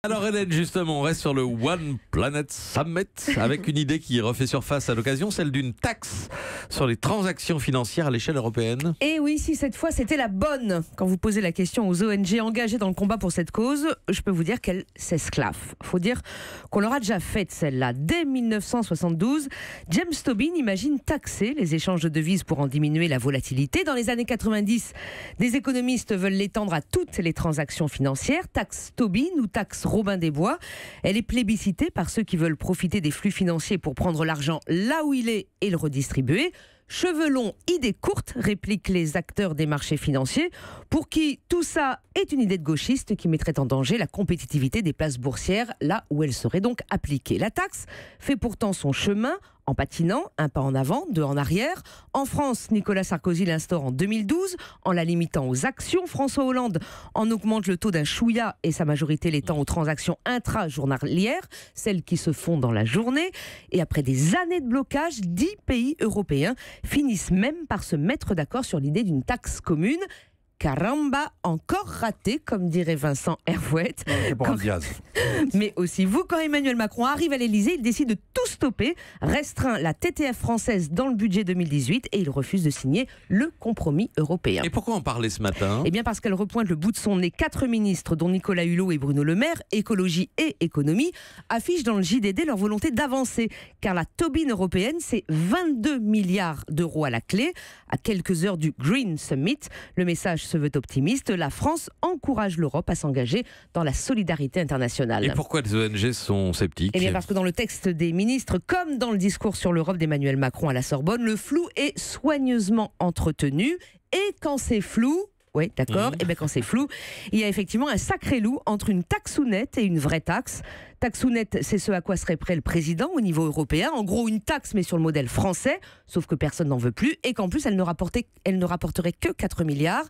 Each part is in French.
Alors Hélène, justement, on reste sur le One Planet Summit avec une idée qui refait surface à l'occasion, celle d'une taxe sur les transactions financières à l'échelle européenne. Et oui, si cette fois c'était la bonne. Quand vous posez la question aux ONG engagées dans le combat pour cette cause, je peux vous dire qu'elles s'esclaffent. Faut dire qu'on leur a déjà fait celle-là. Dès 1972, James Tobin imagine taxer les échanges de devises pour en diminuer la volatilité. Dans les années 90, des économistes veulent l'étendre à toutes les transactions financières. Taxe Tobin ou taxe Robin des Bois. Elle est plébiscitée par ceux qui veulent profiter des flux financiers pour prendre l'argent là où il est et le redistribuer. Cheveux longs, idée courte, répliquent les acteurs des marchés financiers, pour qui tout ça est une idée de gauchiste qui mettrait en danger la compétitivité des places boursières, là où elle serait donc appliquée. La taxe fait pourtant son chemin en patinant, un pas en avant, deux en arrière. En France, Nicolas Sarkozy l'instaure en 2012, en la limitant aux actions. François Hollande en augmente le taux d'un chouïa et sa majorité l'étend aux transactions intra-journalières, celles qui se font dans la journée. Et après des années de blocage, 10 pays européens finissent même par se mettre d'accord sur l'idée d'une taxe commune. Caramba, encore raté, comme dirait Vincent Hervouet. Mais aussi vous, quand Emmanuel Macron arrive à l'Elysée, il décide de tout stopper, restreint la TTF française dans le budget 2018 et il refuse de signer le compromis européen. Et pourquoi en parler ce matin ? Eh bien parce qu'elle repointe le bout de son nez. 4 ministres, dont Nicolas Hulot et Bruno Le Maire, écologie et économie, affichent dans le JDD leur volonté d'avancer. Car la Tobin européenne, c'est 22 milliards d'euros à la clé. À quelques heures du Green Summit, le message se veut optimiste. La France encourage l'Europe à s'engager dans la solidarité internationale. Et pourquoi les ONG sont sceptiques ? Eh bien parce que dans le texte des ministres, comme dans le discours sur l'Europe d'Emmanuel Macron à la Sorbonne, le flou est soigneusement entretenu. Et quand c'est flou... Oui, d'accord. Et bien quand c'est flou, il y a effectivement un sacré loup entre une taxounette et une vraie taxe. Taxounette, c'est ce à quoi serait prêt le président au niveau européen. En gros, une taxe, mais sur le modèle français, sauf que personne n'en veut plus, et qu'en plus, elle ne rapporterait que 4 milliards.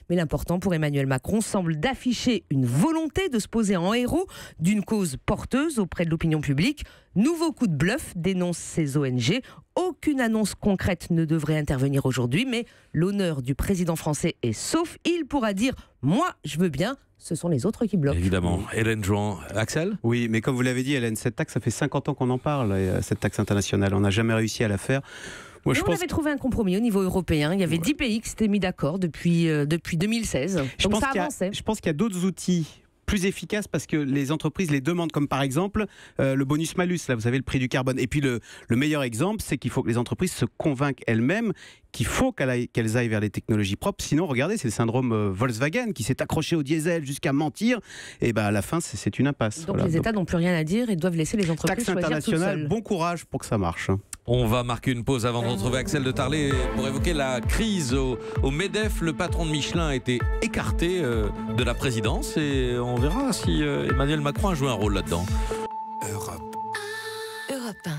Mais l'important pour Emmanuel Macron semble d'afficher une volonté de se poser en héros d'une cause porteuse auprès de l'opinion publique. Nouveau coup de bluff, dénoncent ces ONG. Aucune annonce concrète ne devrait intervenir aujourd'hui, mais l'honneur du président français est sauf. Il pourra dire « moi, je veux bien ». Ce sont les autres qui bloquent. Évidemment. Hélène Jouan. Axel ? Oui, mais comme vous l'avez dit, Hélène, cette taxe, ça fait 50 ans qu'on en parle, cette taxe internationale. On n'a jamais réussi à la faire. Moi, on avait trouvé un compromis au niveau européen. Il y avait 10 pays qui s'étaient mis d'accord depuis 2016. Donc ça avançait. Je pense qu'il y a d'autres outils plus efficaces parce que les entreprises les demandent, comme par exemple le bonus-malus, là vous savez, le prix du carbone. Et puis le meilleur exemple, c'est qu'il faut que les entreprises se convainquent elles-mêmes qu'il faut qu'elles aillent vers les technologies propres. Sinon, regardez, c'est le syndrome Volkswagen qui s'est accroché au diesel jusqu'à mentir. Et à la fin, c'est une impasse. Donc les États n'ont plus rien à dire et doivent laisser les entreprises choisir toutes seules. Taxe internationale, bon courage pour que ça marche. On va marquer une pause avant de retrouver Axel de Tarlet pour évoquer la crise au MEDEF. Le patron de Michelin a été écarté de la présidence et on verra si Emmanuel Macron a joué un rôle là-dedans. Europe 1.